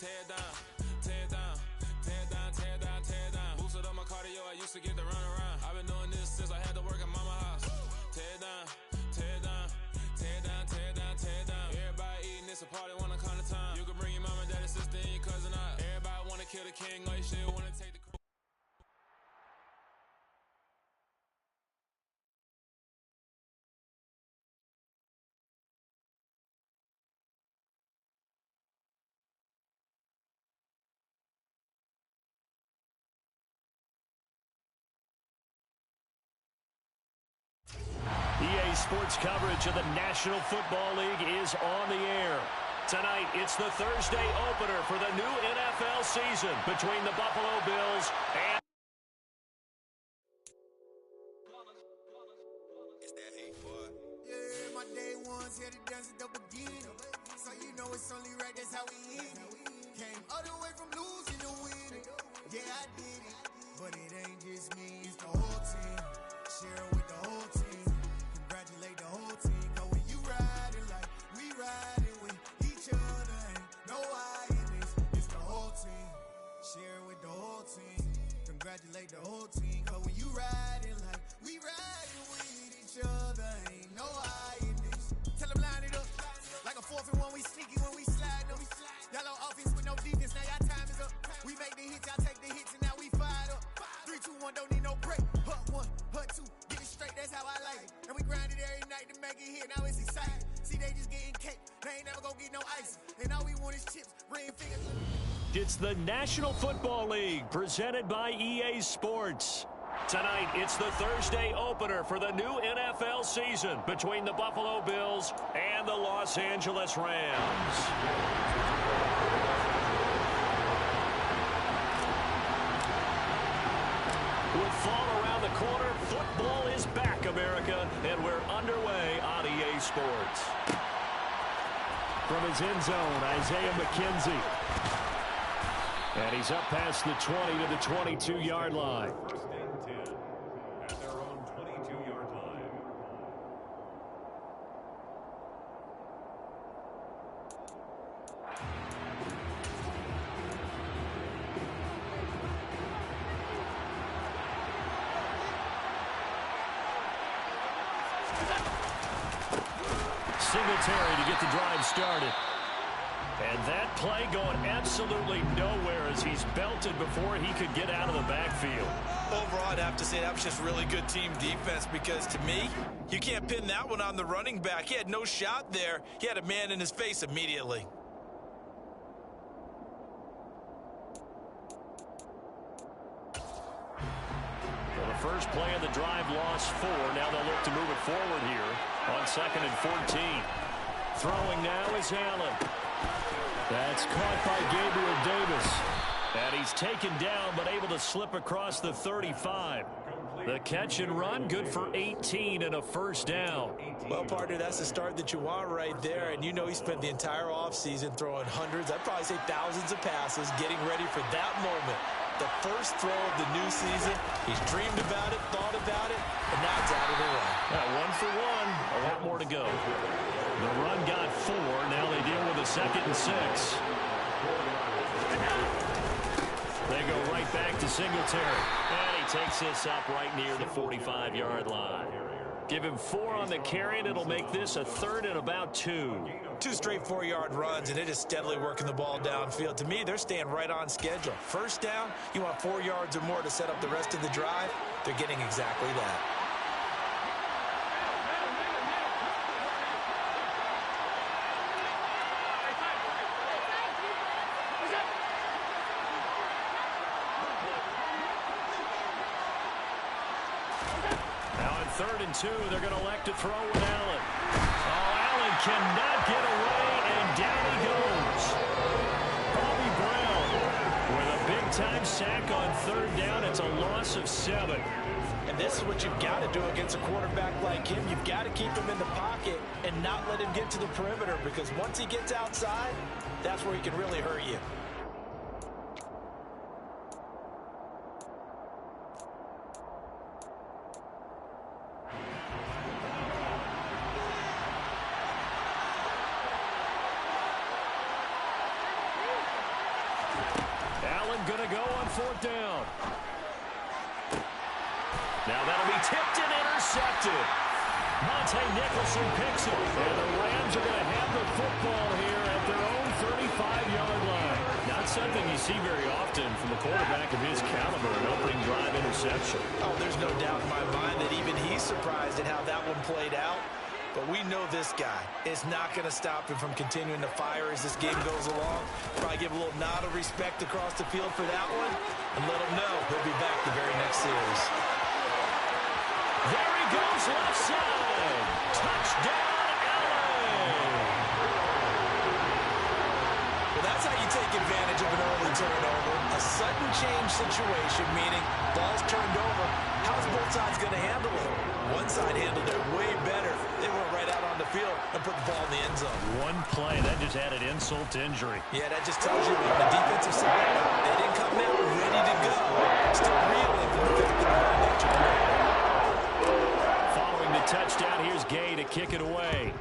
tear it down, tear it down, tear it down, tear it down, tear it down. Boosted up my cardio, I used to get to run around. I've been doing this since I had to work at mama house. Tear it down, tear it down, tear it down, tear it down, tear it down. Everybody eating, it's a party, wanna come to time. You can bring your mama, daddy, sister, and your cousin out. Everybody wanna kill the king, or you still wanna take the crew. EA Sports coverage of the National Football League is on the air. Tonight, it's the Thursday opener for the new NFL season between the Buffalo Bills and... It's that hate, boy. Yeah, my day ones here to dance at the beginning. So you know it's only right, that's how we end it. Came all the way from losing to winning. Yeah, I did it. But it ain't just me, it's the whole team. Share it with the whole team. Congratulate the whole team. Cause when you riding like we riding with each other, ain't no I in this. It's the whole team. Share it with the whole team. Congratulate the whole team. Cause when you riding like we riding with each other, ain't no I in this. Tell them line it up. Like a 4th and 1, we sneaky when we slide them. Y'all on offense with no defense, now y'all time is up. We make the hits, y'all take the hits, and now we fired up. 3, 2, 1, don't need no break. Hut 1, hut 2, get it straight, that's how I like it. And we grind it every night to make it hit, now it's exciting. See, they just getting cake, they ain't never gonna get no ice. And all we want is chips, ring fingers. It's the National Football League, presented by EA Sports. Tonight, it's the Thursday opener for the new NFL season between the Buffalo Bills and the Los Angeles Rams. With fall around the corner, football is back, America, and we're underway on EA Sports. From his end zone, Isaiah McKenzie. And he's up past the 20 to the 22-yard line. First and 10 at their own 22-yard line. Singletary to get the drive started. And that play going absolutely nowhere as he's belted before he could get out of the backfield. Overall, I'd have to say that was just really good team defense because, to me, you can't pin that one on the running back. He had no shot there. He had a man in his face immediately. For the first play of the drive, lost 4. Now they'll look to move it forward here on 2nd and 14. Throwing now is Allen. That's caught by Gabriel Davis. And he's taken down, but able to slip across the 35. The catch and run, good for 18 and a first down. Well, partner, that's the start that you want right there. And you know he spent the entire offseason throwing hundreds, I'd probably say thousands of passes, getting ready for that moment. The first throw of the new season. He's dreamed about it, thought about it, and now it's out of the way. Yeah, 1 for 1, a lot more to go. The run got 4. Now they deal with a 2nd and 6. They go right back to Singletary. And he takes this up right near the 45-yard line. Give him 4 on the carry, and it'll make this a 3rd and about 2. 2 straight 4-yard runs, and it is steadily working the ball downfield. To me, they're staying right on schedule. First down, you want 4 yards or more to set up the rest of the drive. They're getting exactly that. Now on 3rd and 2, they're going to elect to throw with Allen. Oh, Allen cannot get away, and down he goes. Bobby Brown with a big-time sack on 3rd down. It's a loss of 7. And this is what you've got to do against a quarterback like him. You've got to keep him in the pocket and not let him get to the perimeter, because once he gets outside, that's where he can really hurt you. Allen going to go on 4th down. Now that'll be tipped and intercepted. Monte Nicholson picks it. And the Rams are going to have the football here at their own 35-yard line. Not something you see very often from a quarterback of his caliber, an opening drive interception. Oh, there's no doubt in my mind that even he's surprised at how that one played out. But we know this guy is not going to stop him from continuing to fire as this game goes along. Probably give a little nod of respect across the field for that one and let him know he'll be back the very next series. There he goes, left side. Touchdown, Allen. Well, that's how you take advantage of an early turnover. A sudden change situation, meaning ball's turned over. How's both sides going to handle it? One side handled it way better. They went right out on the field and put the ball in the end zone. One play, that just added insult to injury. Yeah, that just tells you on the defensive side, they didn't come out ready to go. Still reeling from the fact that the ball got turned over. Following the touchdown, here's Gay to kick it away.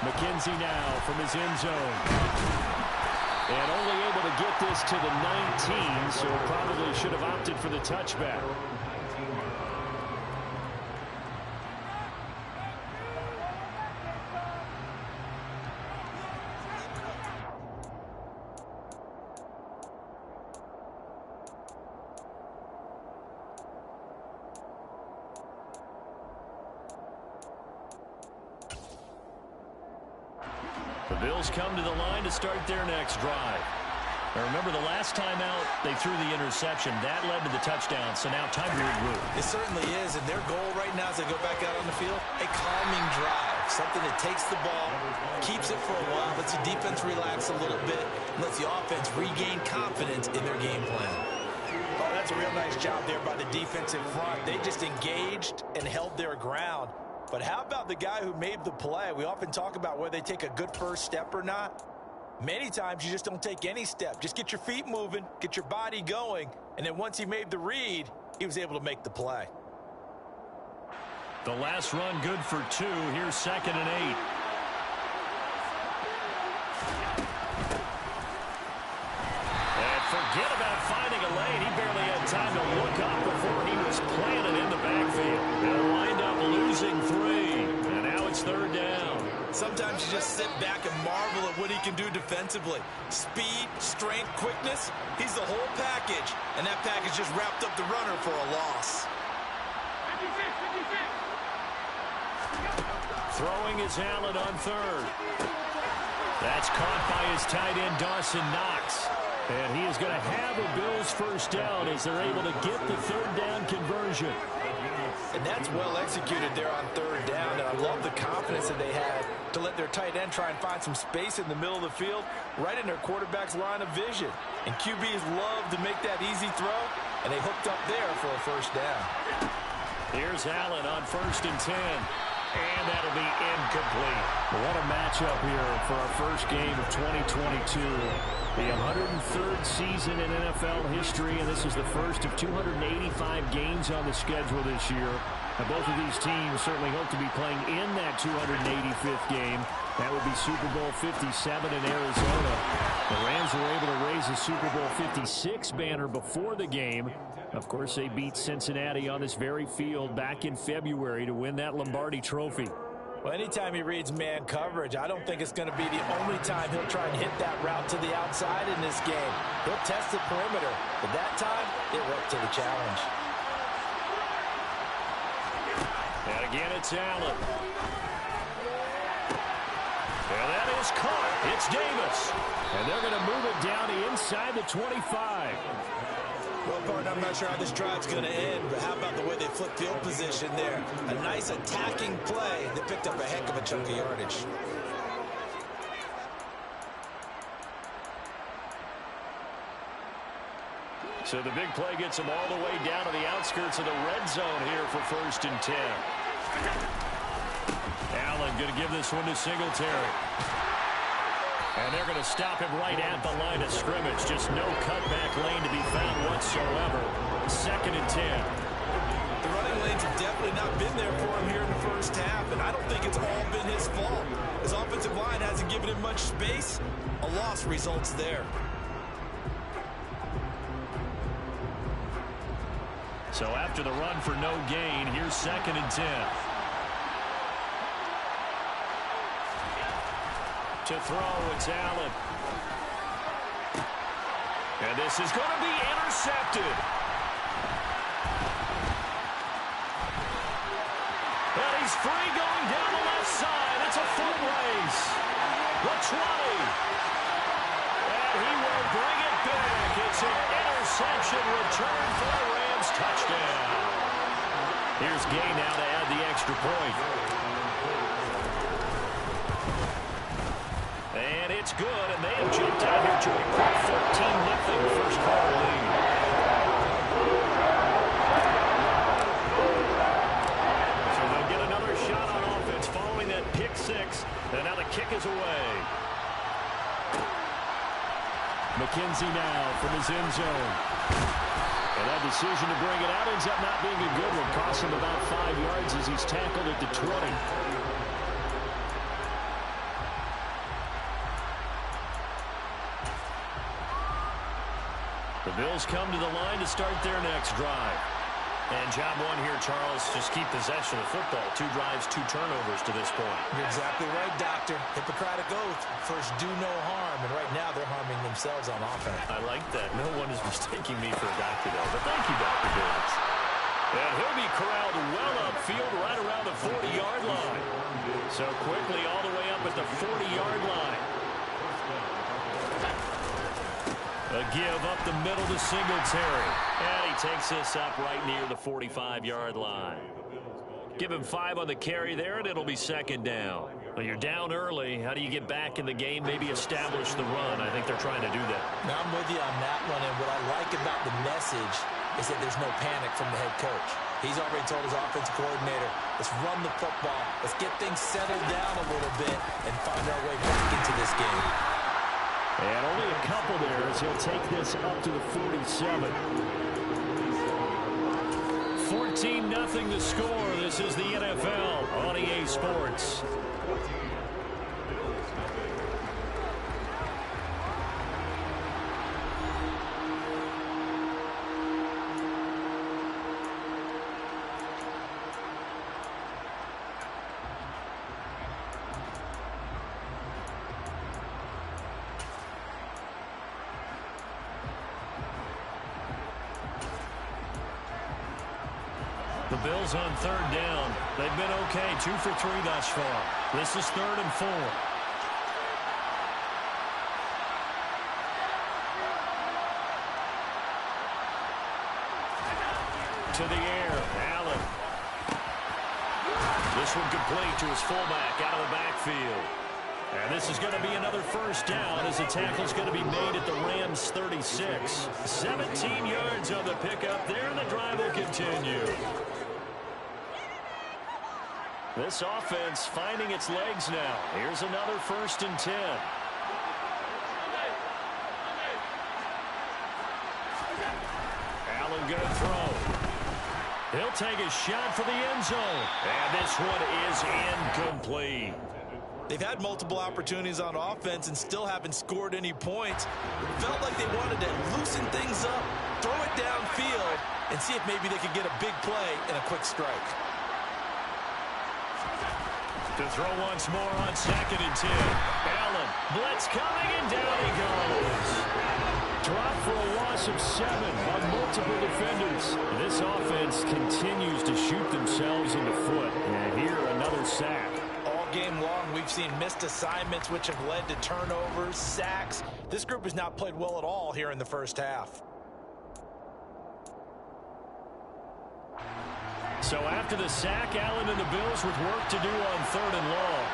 McKenzie now from his end zone. And only able to get this to the 19, so probably should have opted for the touchback. The Bills come to the line to start their next drive. Now remember, the last time out, they threw the interception. That led to the touchdown, so now time to regroup. It certainly is, and their goal right now as they go back out on the field, a calming drive. Something that takes the ball, keeps it for a while, lets the defense relax a little bit, and lets the offense regain confidence in their game plan. Oh, that's a real nice job there by the defensive front. They just engaged and held their ground. But how about the guy who made the play? We often talk about whether they take a good first step or not. Many times you just don't take any step. Just get your feet moving, get your body going, and then once he made the read, he was able to make the play. The last run good for 2. Here's 2nd and 8. And forget about finding a lane. He barely had time to look up before he was planted in the backfield. They'll wind up losing 3. And now it's 3rd down. Sometimes you just sit back and marvel at what he can do defensively. Speed, strength, quickness, he's the whole package. And that package just wrapped up the runner for a loss. Throwing is Allen on 3rd. That's caught by his tight end, Dawson Knox. And he is going to have a Bills first down as they're able to get the 3rd down conversion. And that's well executed there on 3rd down. And I love the confidence that they had to let their tight end try and find some space in the middle of the field, right in their quarterback's line of vision. And QBs love to make that easy throw, and they hooked up there for a first down. Here's Allen on 1st and 10. And that'll be incomplete. What a matchup here for our first game of 2022. The 103rd season in NFL history, and this is the first of 285 games on the schedule this year. Now, both of these teams certainly hope to be playing in that 285th game. That would be Super Bowl 57 in Arizona. The Rams were able to raise the Super Bowl 56 banner before the game. Of course, they beat Cincinnati on this very field back in February to win that Lombardi Trophy. Well, anytime he reads man coverage, I don't think it's going to be the only time he'll try and hit that route to the outside in this game. He'll test the perimeter, but that time, it worked to the challenge. And again, it's Allen. And that is caught. It's Davis. And they're going to move it down to inside the 25. Well, partner, I'm not sure how this drive's going to end, but how about the way they flip field position there? A nice attacking play that picked up a heck of a chunk of yardage. So the big play gets them all the way down to the outskirts of the red zone here for 1st and 10. Allen going to give this one to Singletary. And they're going to stop him right at the line of scrimmage. Just no cutback lane to be found whatsoever. 2nd and 10. The running lanes have definitely not been there for him here in the first half, and I don't think it's all been his fault. His offensive line hasn't given giving him much space. A loss results there. So after the run for no gain, here's 2nd and 10. To throw, it's Allen. And this is going to be intercepted. And he's free going down the left side. It's a foot race. The 20. And he will bring it back. It's an interception return for the Rams touchdown. Here's Gay now to add the extra point. And it's good, and they have jumped out here to a quick 14-0 first quarter lead. So they'll get another shot on offense following that pick six, and now the kick is away. McKenzie now from his end zone. And that decision to bring it out ends up not being a good one. Costs him about 5 yards as he's tackled at the 20. The Bills come to the line to start their next drive. And job one here, Charles, just keep possession of the football. 2 drives, 2 turnovers to this point. You're exactly right, Doctor. Hippocratic oath. First, do no harm. And right now, they're harming themselves on offense. I like that. No one is mistaking me for a doctor, though. But thank you, Dr. Davis. And he'll be corralled well upfield right around the 40-yard line. So quickly all the way up at the 40-yard line. A give up the middle to Singletary. And he takes this up right near the 45-yard line. Give him 5 on the carry there, and it'll be 2nd down. Well, you're down early. How do you get back in the game, maybe establish the run? I think they're trying to do that. Now, I'm with you on that one, and what I like about the message is that there's no panic from the head coach. He's already told his offensive coordinator, let's run the football, let's get things settled down a little bit and find our way back into this game. And only a couple there as he'll take this up to the 47. 14-0 the score. This is the NFL on EA Sports. The Bills on 3rd down. They've been okay, 2 for 3 thus far. This is 3rd and 4. To the air, Allen. This one complete to his fullback out of the backfield. And this is going to be another 1st down as the tackle's going to be made at the Rams' 36. 17 yards on the pickup there, and the drive will continue. This offense finding its legs now. Here's another 1st and 10. Allen going to throw. He'll take a shot for the end zone. And this one is incomplete. They've had multiple opportunities on offense and still haven't scored any points. It felt like they wanted to loosen things up, throw it downfield, and see if maybe they could get a big play and a quick strike. To throw once more on 2nd and 10. Allen, blitz coming, and down he goes. Drop for a loss of 7 on multiple defenders. This offense continues to shoot themselves in the foot. And here, another sack. All game long, we've seen missed assignments, which have led to turnovers, sacks. This group has not played well at all here in the first half. So after the sack, Allen and the Bills with work to do on 3rd and long.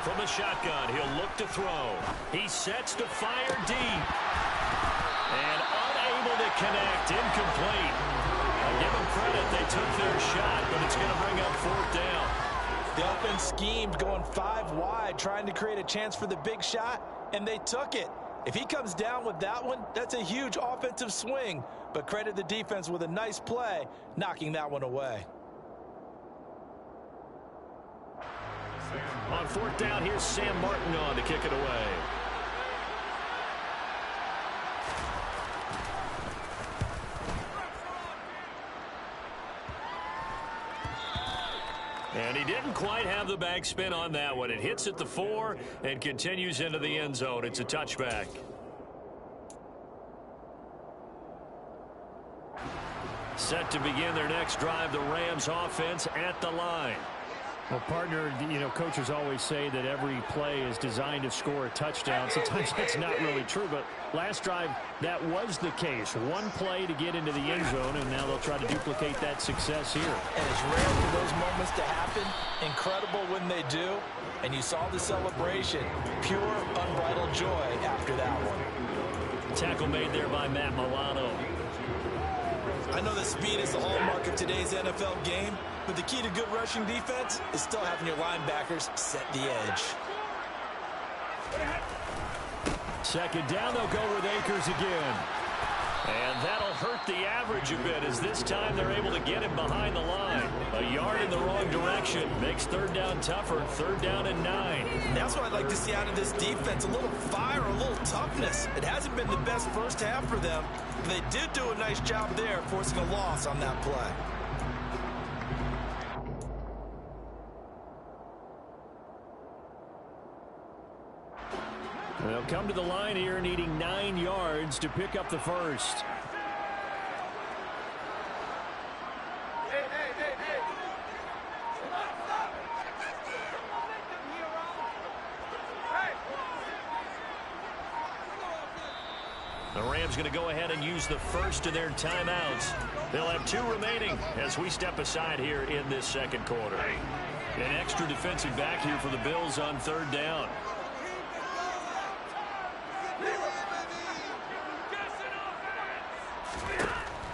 From the shotgun, he'll look to throw. He sets to fire deep. And unable to connect, incomplete. I'll give them credit, they took their shot, but it's going to bring up 4th down. The offense schemed, going 5 wide, trying to create a chance for the big shot, and they took it. If he comes down with that one, that's a huge offensive swing. But credit the defense with a nice play, knocking that one away. On fourth down, here's Sam Martin on to kick it away. And he didn't quite have the backspin on that one. It hits at the 4 and continues into the end zone. It's a touchback. Set to begin their next drive, the Rams offense at the line. Well, partner, coaches always say that every play is designed to score a touchdown. Sometimes that's not really true, but last drive, that was the case. One play to get into the end zone, and now they'll try to duplicate that success here. And it's rare for those moments to happen. Incredible when they do. And you saw the celebration. Pure, unbridled joy after that one. Tackle made there by Matt Milano. I know that speed is the hallmark of today's NFL game, but the key to good rushing defense is still having your linebackers set the edge. Second down, they'll go with Akers again. And that'll hurt the average a bit as this time they're able to get him behind the line. A yard in the wrong direction makes third down tougher. Third down and 9. That's what I'd like to see out of this defense. A little fire, a little toughness. It hasn't been the best first half for them. But they did do a nice job there, forcing a loss on that play. They'll come to the line here needing 9 yards to pick up the first. The Rams going to go ahead and use the first of their timeouts. They'll have 2 remaining as we step aside here in this second quarter. An extra defensive back here for the Bills on third down.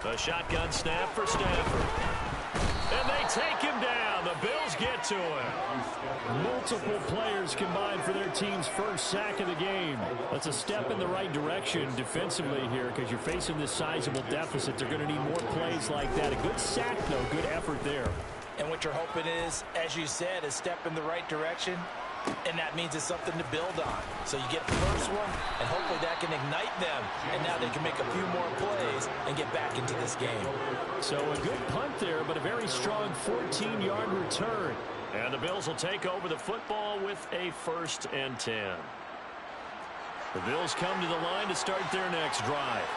A shotgun snap for Stafford. And they take him down. The Bills get to him. Multiple players combined for their team's first sack of the game. That's a step in the right direction defensively here because you're facing this sizable deficit. They're going to need more plays like that. A good sack, though. Good effort there. And what you're hoping is, as you said, a step in the right direction. And that means it's something to build on. So you get the first one, and hopefully that can ignite them. And now they can make a few more plays and get back into this game. So a good punt there, but a very strong 14-yard return. And the Bills will take over the football with a 1st and 10. The Bills come to the line to start their next drive.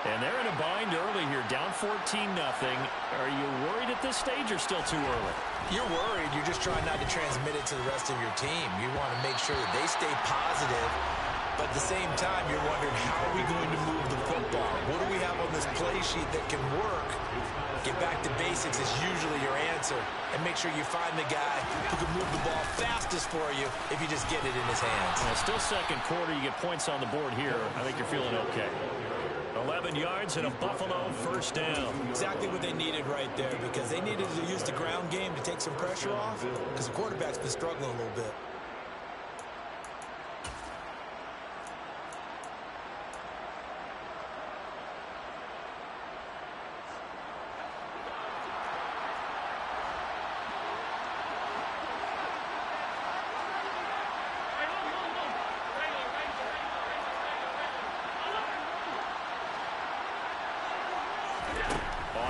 And they're in a bind early here, down 14-0. Are you worried at this stage or still too early? You're worried. You're just trying not to transmit it to the rest of your team. You want to make sure that they stay positive, but at the same time, you're wondering, how are we going to move the football? What do we have on this play sheet that can work? Get back to basics is usually your answer, and make sure you find the guy who can move the ball fastest for you if you just get it in his hands. Well, still second quarter. You get points on the board here. I think you're feeling okay. 11 yards and a Buffalo first down. Exactly what they needed right there, because they needed to use the ground game to take some pressure off, because the quarterback's been struggling a little bit.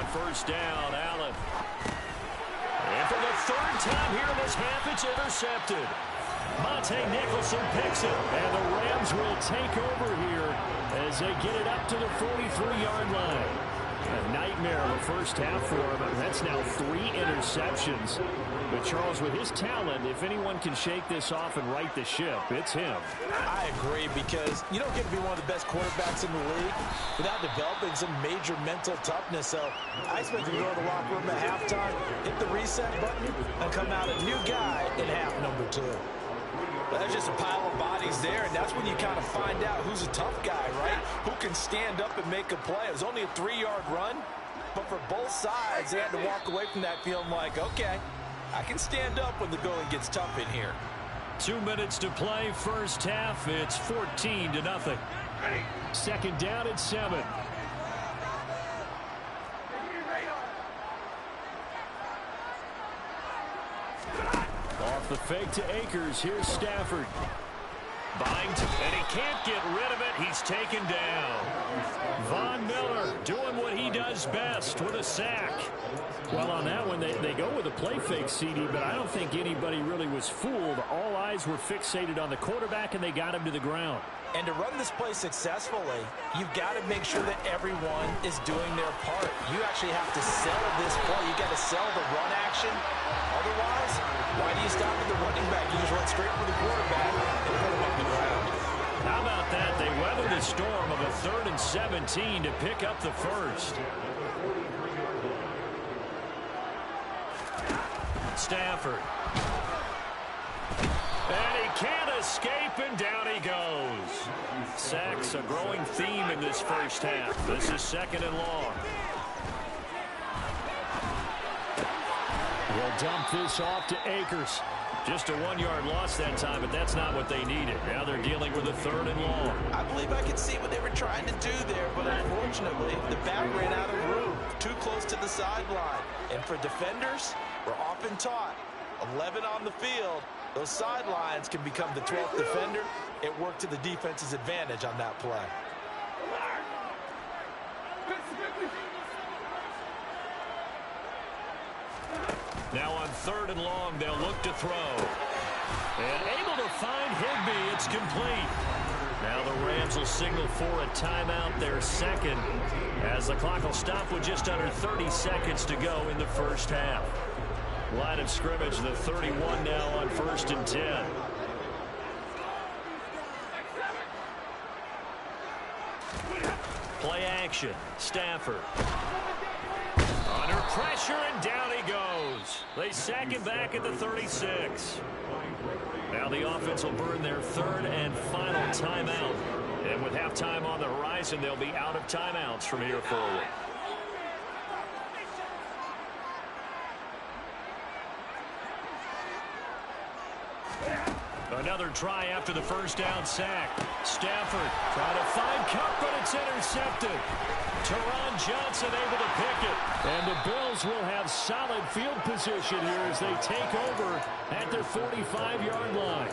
First down, Allen. And for the 3rd time here in this half, it's intercepted. Monte Nicholson picks it, and the Rams will take over here as they get it up to the 43-yard line. A nightmare of a first half for him. That's now 3 interceptions. But Charles, with his talent, if anyone can shake this off and right the ship, it's him. I agree, because you don't get to be one of the best quarterbacks in the league without developing some major mental toughness. So I expect him to go to the locker room at halftime, hit the reset button, and come out a new guy in half number 2. But there's just a pile of bodies there, and that's when you kind of find out who's a tough guy, right? Who can stand up and make a play. It was only a 3-yard run, but for both sides, they had to walk away from that feeling like, okay, I can stand up when the going gets tough in here. 2 minutes to play, first half. It's 14-0. Second down at 7. Off the fake to Akers. Here's Stafford. Bind, and he can't get rid of it. He's taken down. Von Miller doing what he does best with a sack. Well, on that one, they go with a play fake, CD, but I don't think anybody really was fooled. All eyes were fixated on the quarterback, and they got him to the ground. And to run this play successfully, you've got to make sure that everyone is doing their part. You actually have to sell this play. You got to sell the run action. Otherwise, why do you stop at the running back? You just run straight for the quarterback and put him on the ground. How about that? They weathered the storm of a 3rd and 17 to pick up the first. Stafford. And he can't escape, and down he goes. Sacks, a growing theme in this first half. This is 2nd and long. We'll dump this off to Akers. Just a 1-yard loss that time, but that's not what they needed. Now they're dealing with a 3rd and long. I believe I could see what they were trying to do there, but unfortunately, the back ran out of room. Too close to the sideline. And for defenders, we're often taught, 11 on the field, those sidelines can become the 12th defender. It worked to the defense's advantage on that play. Now on 3rd and long, they'll look to throw. And able to find Higbee. It's complete. Now the Rams will signal for a timeout, their second, as the clock will stop with just under 30 seconds to go in the first half. Line of scrimmage, the 31 now on 1st and 10. Play action. Stafford. Under pressure, and down he goes. They sack him back at the 36. Now the offense will burn their 3rd and final timeout. And with halftime on the horizon, they'll be out of timeouts from here forward. Another try after the first down sack. Stafford trying to find Kupp, but it's intercepted. Teron Johnson able to pick it. And the Bills will have solid field position here as they take over at their 45-yard line.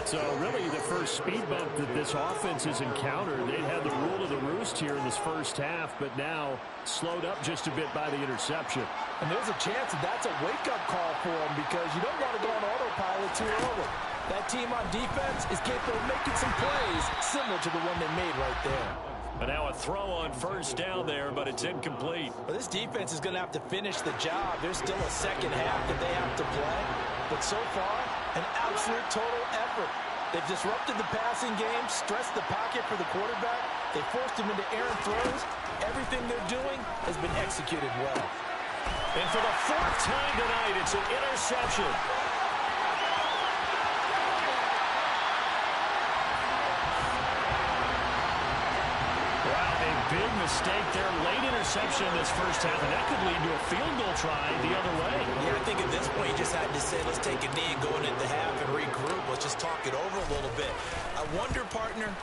So really the first speed bump that this offense has encountered. They had the rule of the roost here in this first half, but now slowed up just a bit by the interception. And there's a chance that that's a wake-up call for them because you don't want to go on autopilot too early. That team on defense is capable of making some plays similar to the one they made right there. But now a throw on first down there, but it's incomplete. Well, this defense is going to have to finish the job. There's still a second half that they have to play. But so far, an absolute total effort. They've disrupted the passing game, stressed the pocket for the quarterback. They forced him into errant throws. Everything they're doing has been executed well. And for the 4th time tonight, it's an interception. Big mistake there, late interception in this first half, and that could lead to a field goal try the other way. Yeah, I think at this point you just had to say, let's take a knee and go into the half and regroup. Let's just talk it over a little bit. I wonder, partner,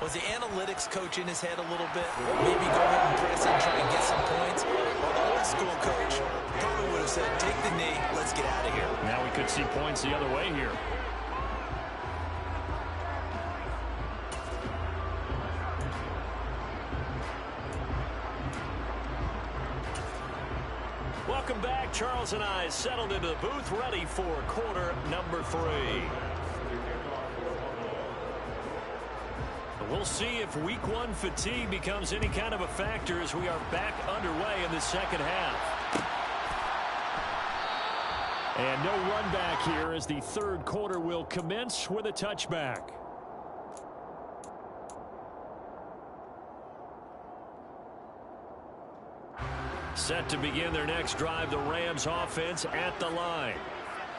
was the analytics coach in his head a little bit? Maybe go ahead and press it and try and get some points? Well, the old school coach probably would have said, take the knee, let's get out of here. Now we could see points the other way here. Welcome back. Charles and I settled into the booth, ready for quarter number 3. We'll see if week 1 fatigue becomes any kind of a factor as we are back underway in the second half. And no run back here as the 3rd quarter will commence with a touchback. Set to begin their next drive, the Rams offense at the line.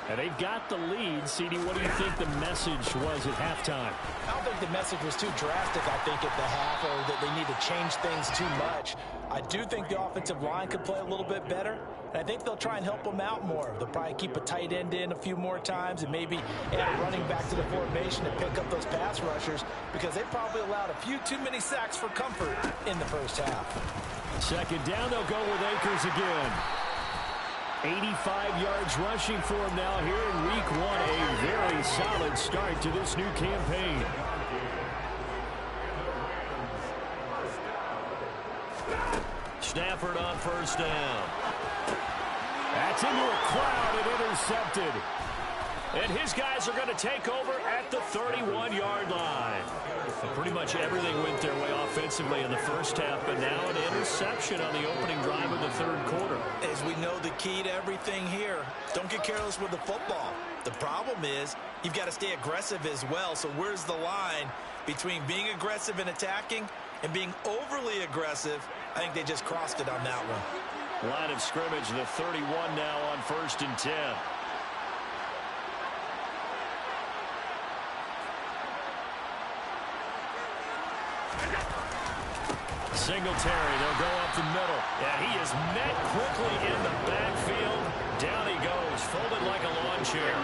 And they've got the lead. CD, what do you think the message was at halftime? I don't think the message was too drastic, I think, at the half, or that they need to change things too much. I do think the offensive line could play a little bit better, and I think they'll try and help them out more. They'll probably keep a tight end in a few more times and maybe add running back to the formation to pick up those pass rushers because they probably allowed a few too many sacks for comfort in the first half. Second down, they'll go with Akers again. 85 yards rushing for him now here in week 1. A very solid start to this new campaign. Stafford on first down. That's into a crowd and intercepted. And his guys are going to take over at the 31-yard line. Pretty much everything went their way offensively in the first half, but now an interception on the opening drive of the third quarter. As we know, the key to everything here, don't get careless with the football. The problem is you've got to stay aggressive as well. So where's the line between being aggressive and attacking and being overly aggressive? I think they just crossed it on that one. Line of scrimmage, the 31 now on 1st and 10. Singletary, they'll go up the middle. Yeah, he is met quickly in the backfield. Down he goes, folded like a lawn chair.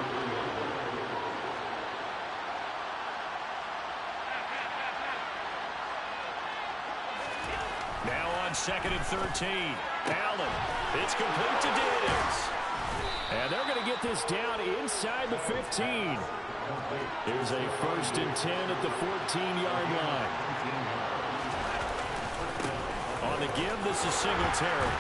Now on 2nd and 13. Allen, it's complete to Diggs. And they're going to get this down inside the 15. Here's a 1st and 10 at the 14-yard line. On the give, this is Singletary.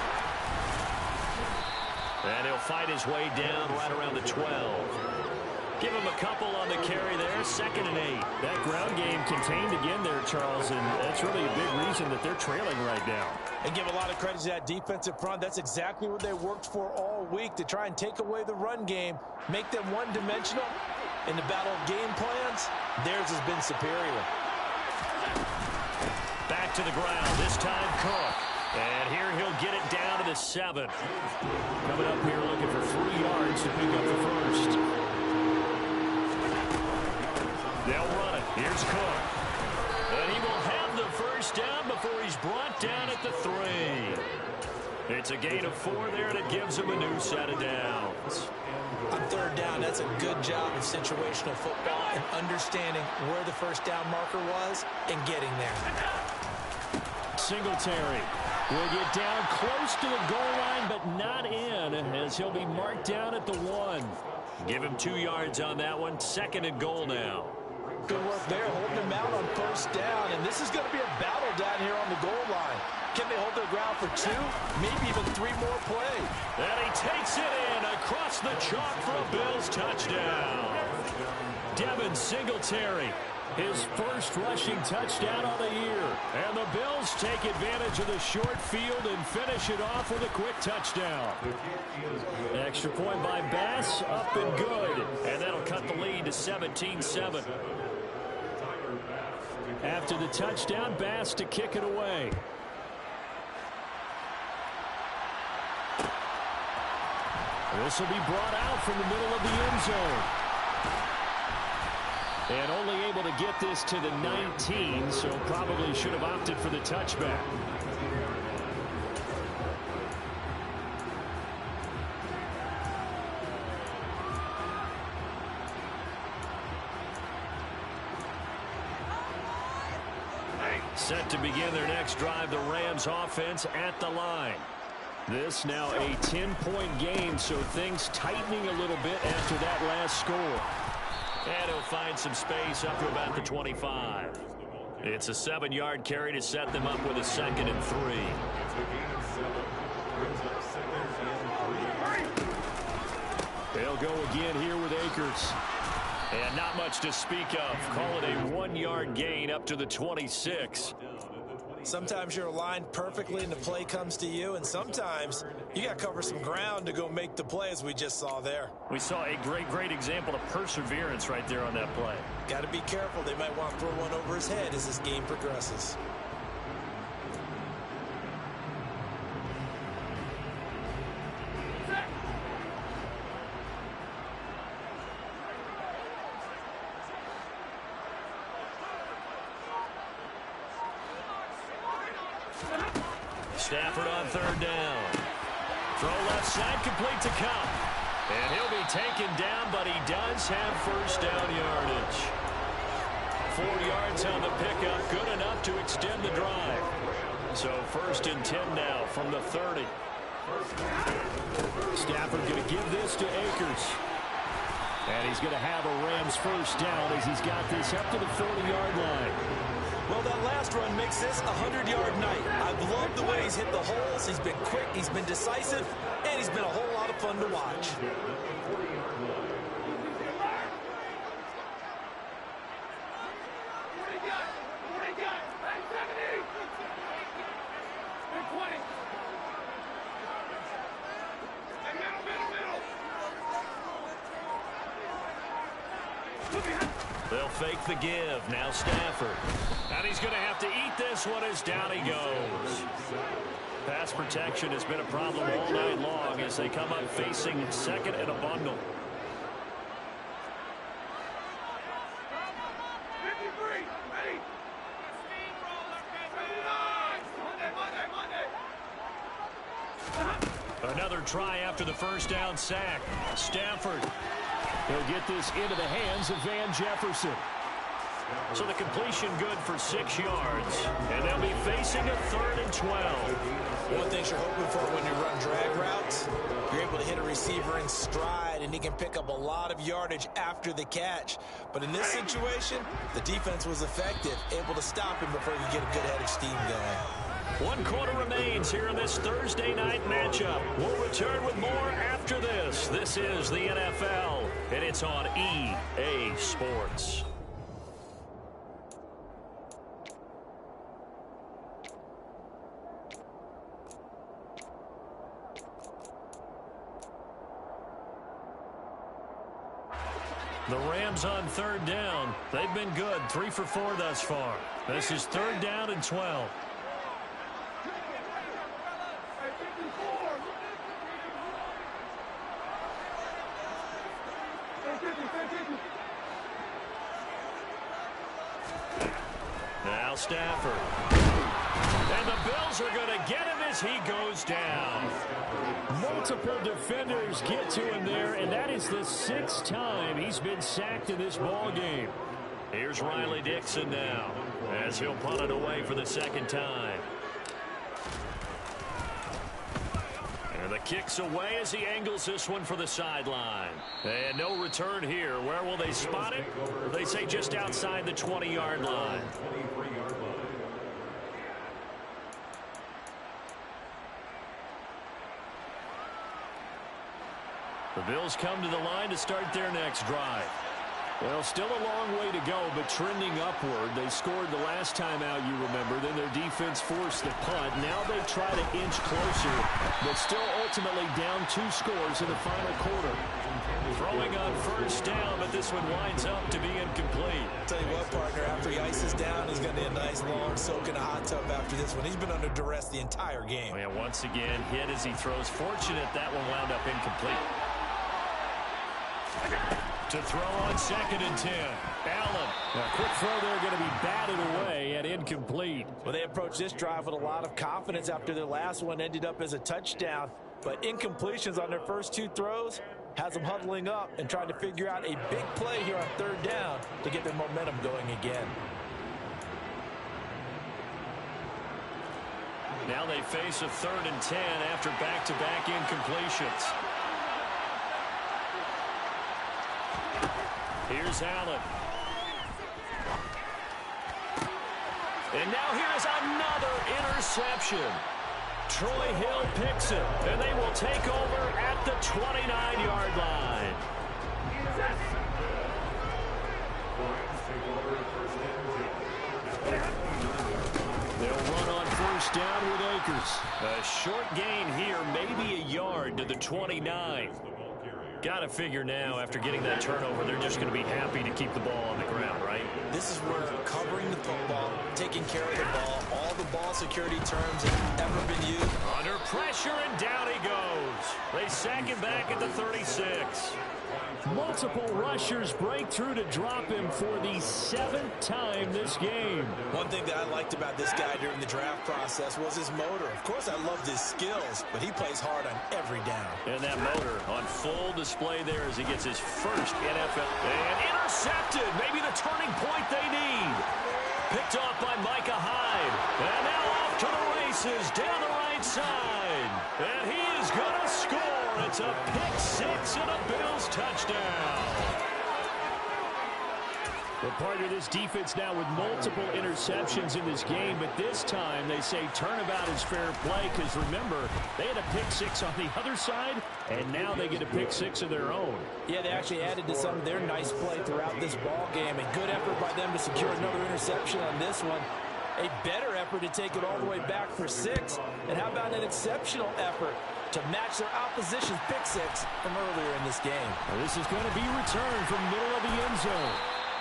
And he'll fight his way down right around the 12. Give him a couple on the carry there, 2nd and 8. That ground game contained again there, Charles, and that's really a big reason that they're trailing right now. And give a lot of credit to that defensive front. That's exactly what they worked for all week, to try and take away the run game, make them one-dimensional. In the battle of game plans, theirs has been superior. Back to the ground, this time Cook. And here he'll get it down to the 7. Coming up here looking for 3 yards to pick up the first. They'll run it. Here's Cook. And he will have the first down before he's brought down at the 3. It's a gain of 4 there, and it gives him a new set of downs. On 3rd down, that's a good job of situational football and understanding where the first down marker was and getting there. Singletary will get down close to the goal line, but not in, as he'll be marked down at the 1. Give him 2 yards on that one. 2nd and goal now. Good work there, holding him out on 1st down, and this is going to be a battle down here on the goal line. Can they hold their ground for 2, maybe even 3 more plays? And he takes it in across the chalk for a Bills touchdown. Devin Singletary, his first rushing touchdown of the year. And the Bills take advantage of the short field and finish it off with a quick touchdown. Extra point by Bass, up and good. And that'll cut the lead to 17-7. After the touchdown, Bass to kick it away. This will be brought out from the middle of the end zone. And only able to get this to the 19, so probably should have opted for the touchback. Set to begin their next drive, the Rams offense at the line. This now a 10-point game, so things tightening a little bit after that last score. And he'll find some space up to about the 25. It's a 7-yard carry to set them up with a 2nd and 3. They'll go again here with Akers. And not much to speak of. Call it a 1-yard gain up to the 26. Sometimes you're aligned perfectly and the play comes to you, and sometimes you got to cover some ground to go make the play, as we just saw there. We saw a great example of perseverance right there on that play. Got to be careful. They might want to throw one over his head as this game progresses. Stafford on 3rd down. Throw left side, complete to Cup. And he'll be taken down, but he does have first down yardage. 4 yards on the pickup, good enough to extend the drive. So 1st and 10 now from the 30. Stafford going to give this to Akers. And he's going to have a Rams first down as he's got this up to the 40-yard line. Well, that last run makes this a 100-yard night. I've loved the way he's hit the holes. He's been quick, he's been decisive, and he's been a whole lot of fun to watch. They'll fake the give. Now Stafford. And he's going to have to eat this one as down he goes. Pass protection has been a problem all night long as they come up facing second and a bundle. Another try after the first down sack. Stafford. He'll get this into the hands of Van Jefferson. So the completion good for 6 yards. And they'll be facing a 3rd and 12. One thing you're hoping for when you run drag routes, you're able to hit a receiver in stride, and he can pick up a lot of yardage after the catch. But in this situation, the defense was effective, able to stop him before he could get a good head of steam going. 1 quarter remains here in this Thursday night matchup. We'll return with more after this. This is the NFL, and it's on EA Sports. The Rams on 3rd down. They've been good, 3 for 4 thus far. This is 3rd down and 12. Now Stafford. And the Bills are going to get him as he goes down. Multiple defenders get to him there, and that is the 6th time he's been sacked in this ball game. Here's Riley Dixon now as he'll punt it away for the 2nd time. And the kick's away as he angles this one for the sideline. And no return here. Where will they spot it? They say just outside the 20-yard line. The Bills come to the line to start their next drive. Well, still a long way to go, but trending upward. They scored the last time out, you remember. Then their defense forced the punt. Now they try to inch closer, but still ultimately down 2 scores in the final quarter. Throwing on 1st down, but this one winds up to be incomplete. Tell you what, partner, after he ices down, he's going to need a nice long soak in a hot tub after this one. He's been under duress the entire game. Oh, yeah, once again, hit as he throws. Fortunate that one wound up incomplete. To throw on 2nd and 10. Allen. A quick throw there going to be batted away and incomplete. Well, they approached this drive with a lot of confidence after their last one ended up as a touchdown. But incompletions on their first 2 throws has them huddling up and trying to figure out a big play here on 3rd down to get their momentum going again. Now they face a 3rd and 10 after back-to-back incompletions. Here's Allen. And now here's another interception. Troy Hill picks it, and they will take over at the 29-yard line. They'll run on 1st down with Akers. A short gain here, maybe a yard to the 29. Got to figure now, after getting that turnover, they're just going to be happy to keep the ball on the ground, right? This is where covering the football, taking care of the ball, all the ball security terms have ever been used. Under pressure, and down he goes. They sack him back at the 36. Multiple rushers break through to drop him for the 7th time this game. One thing that I liked about this guy during the draft process was his motor. Of course, I loved his skills, but he plays hard on every down. And that motor on full display there as he gets his first NFL. And intercepted. Maybe the turning point they need. Picked off by Micah Hyde. And now off to the races down the right right side. And he is going to score. It's a pick six and a Bills touchdown. Well, partner, this defense now with multiple interceptions in this game, but this time they say turnabout is fair play because, remember, they had a pick six on the other side, and now they get a pick six of their own. Yeah, they actually added to some of their nice play throughout this ball game. A good effort by them to secure another interception on this one. A better effort to take it all the way back for 6. And how about an exceptional effort to match their opposition's pick six from earlier in this game? Well, this is going to be returned from middle of the end zone.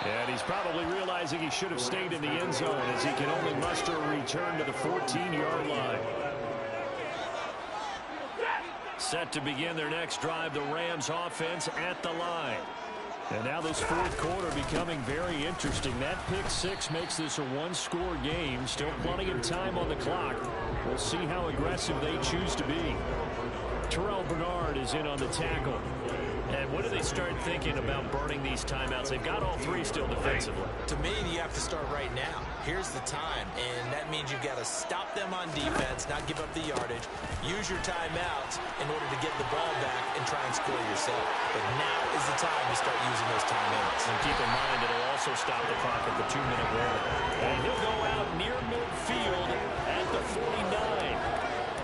And he's probably realizing he should have stayed in the end zone as he can only muster a return to the 14-yard line. Set to begin their next drive, the Rams offense at the line. And now this fourth quarter becoming very interesting. That pick six makes this a one-score game. Still plenty of time on the clock. We'll see how aggressive they choose to be. Terrell Bernard is in on the tackle. And when do they start thinking about burning these timeouts? They've got all 3 still defensively. To me, you have to start right now. Here's the time, and that means you've got to stop them on defense, not give up the yardage, use your timeouts in order to get the ball back and try and score yourself. But now is the time to start using those timeouts. And keep in mind that it'll also stop the clock at the 2-minute warning. And he'll go out near midfield at the 49.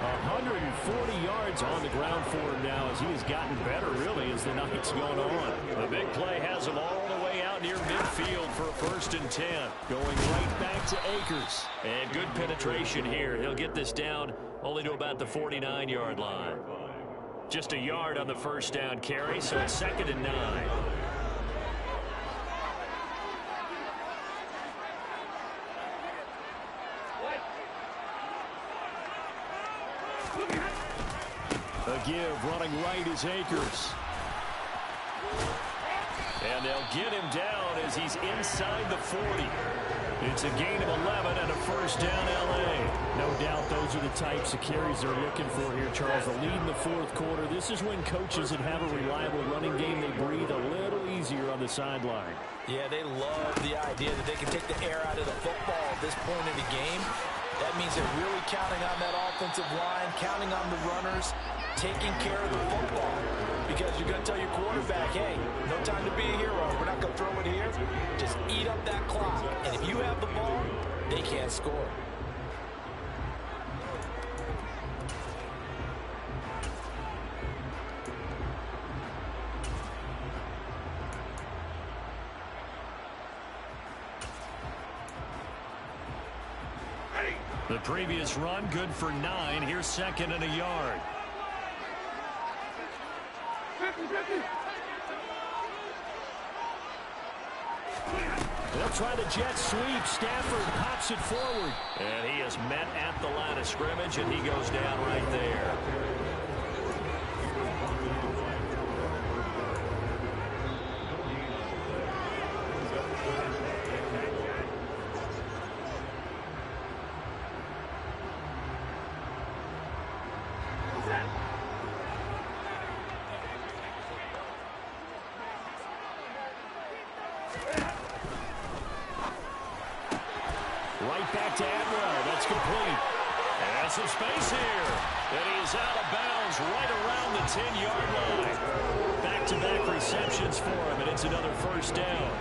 140 yards on the ground for him now as he has gotten better, really, as the night's gone on. The big play has him all the way out near midfield for a 1st and 10. Going right back to Akers. And good penetration here. He'll get this down only to about the 49-yard line. Just a yard on the first down carry, so it's 2nd and 9. A give running right is Akers. And they'll get him down as he's inside the 40. It's a gain of 11 and a 1st down L.A. No doubt those are the types of carries they're looking for here, Charles. The lead in the fourth quarter. This is when coaches that have a reliable running game, they breathe a little easier on the sideline. Yeah, they love the idea that they can take the air out of the football at this point in the game. That means they're really counting on that offensive line, counting on the runners, taking care of the football. Because you're going to tell your quarterback, hey, no time to be a hero. We're not going to throw it here. Just eat up that clock. And if you have the ball, they can't score. The previous run, good for 9. Here's 2nd and a yard. They'll try the jet sweep. Stafford pops it forward. And he is met at the line of scrimmage, and he goes down right there. Right back to Atwell. That's complete. And some space here. And he's out of bounds right around the 10-yard line. Back-to-back receptions for him, and it's another 1st down.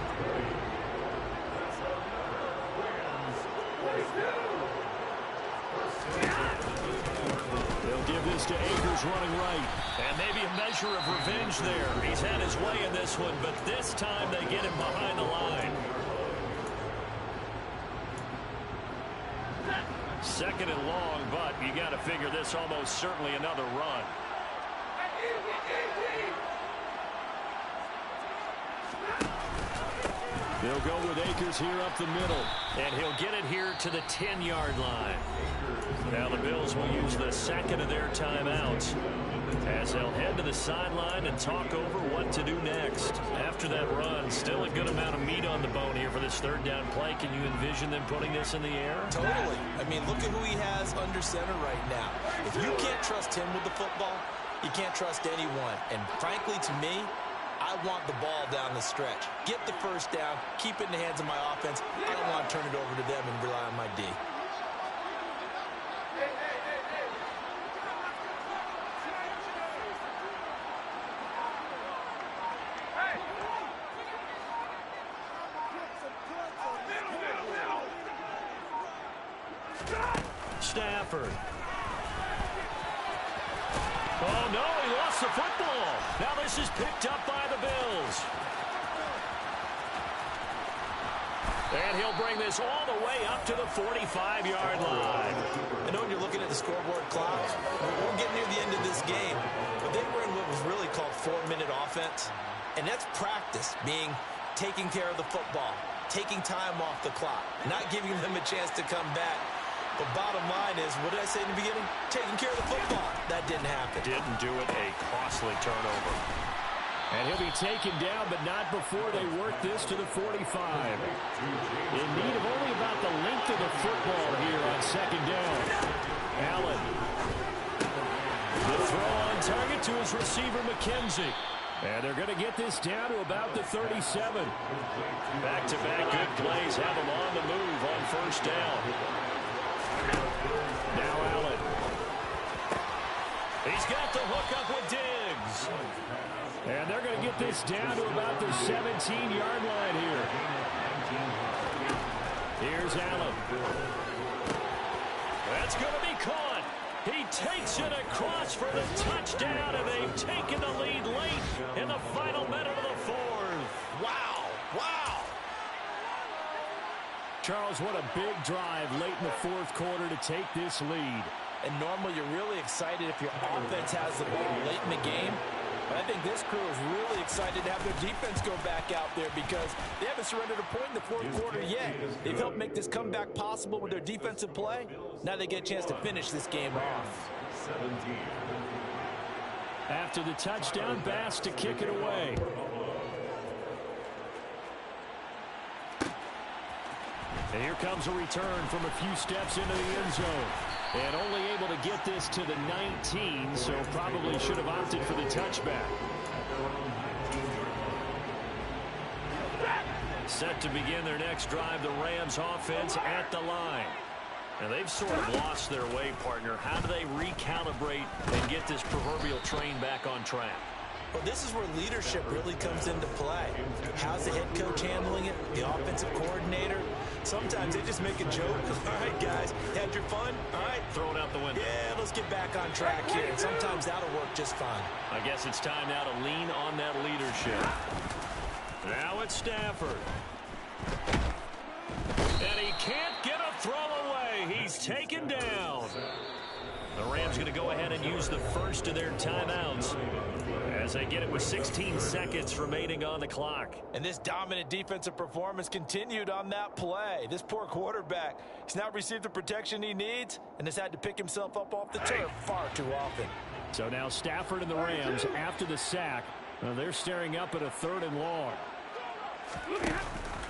They'll give this to Akers running right. And maybe a measure of revenge there. He's had his way in this one, but this time they get him behind the line. 2nd and long, but you got to figure this almost certainly another run. They'll go with Akers here up the middle. And he'll get it here to the 10-yard line. Now the Bills will use the 2nd of their timeouts as they'll head to the sideline and talk over what to do next. After that run, still a good amount of meat on the bone here for this 3rd down play. Can you envision them putting this in the air? Totally. I mean, look at who he has under center right now. If you can't trust him with the football, you can't trust anyone. And frankly, to me, I want the ball down the stretch. Get the 1st down, keep it in the hands of my offense. I don't want to turn it over to them and rely on my D. Stafford. Oh, no, he lost the football. Now this is picked up by the Bills. And he'll bring this all the way up to the 45-yard line. I know when you're looking at the scoreboard clock, we're getting near the end of this game, but they were in what was really called 4-minute offense. And that's practice, being taking care of the football, taking time off the clock, not giving them a chance to come back. But bottom line is, what did I say in the beginning? Taking care of the football. That didn't happen. Didn't do it. A costly turnover. And he'll be taken down, but not before they work this to the 45. In need of only about the length of the football here on second down. Allen. The throw on target to his receiver, McKenzie. And they're going to get this down to about the 37. Back-to-back good plays have them on the move on first down. Now Allen. He's got the hook up with Diggs. And they're going to get this down to about the 17-yard line here. Here's Allen. That's going to be caught. He takes it across for the touchdown, and they've taken the lead late in the final minute of the fourth. Wow. Wow. Charles, what a big drive late in the fourth quarter to take this lead. And normally you're really excited if your offense has the ball late in the game. But I think this crew is really excited to have their defense go back out there because they haven't surrendered a point in the fourth quarter yet. They've helped make this comeback possible with their defensive play. Now they get a chance to finish this game off. After the touchdown, Bass to kick it away. And here comes a return from a few steps into the end zone. And only able to get this to the 19, so probably should have opted for the touchback. Set to begin their next drive, the Rams offense at the line. Now they've sort of lost their way, partner. How do they recalibrate and get this proverbial train back on track? Well, this is where leadership really comes into play. How's the head coach handling it? The offensive coordinator? Sometimes they just make a joke. All right, guys, had your fun? All right. Throw it out the window. Yeah, let's get back on track here. And sometimes that'll work just fine. I guess it's time now to lean on that leadership. Now it's Stafford. And he can't get a throw away. He's taken down. The Rams going to go ahead and use the first of their timeouts as they get it with 16 seconds remaining on the clock. And this dominant defensive performance continued on that play. This poor quarterback, he's not received the protection he needs and has had to pick himself up off the turf far too often. So now Stafford and the Rams, after the sack, they're staring up at a 3rd and long.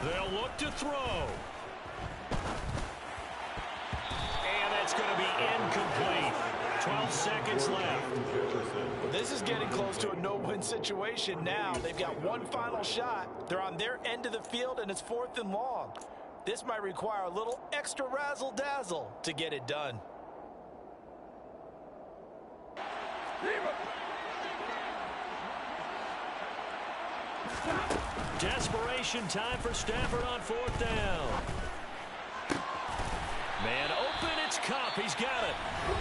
They'll look to throw. And that's going to be incomplete. 12 seconds left. Well, this is getting close to a no-win situation now. They've got one final shot. They're on their end of the field, and it's 4th and long. This might require a little extra razzle-dazzle to get it done. Desperation time for Stafford on 4th down. Man open, it's Kupp. He's got it.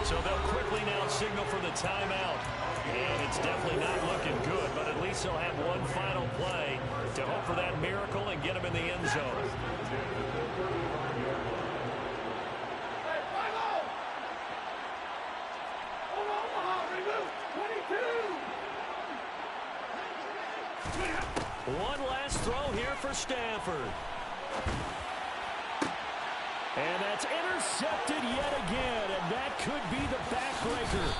So they'll quickly now signal for the timeout. And it's definitely not looking good, but at least they'll have one final play to hope for that miracle and get him in the end zone. One last throw here for Stafford. And that's intercepted yet again, and that could be the backbreaker.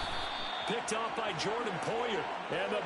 Picked off by Jordan Poyer. And the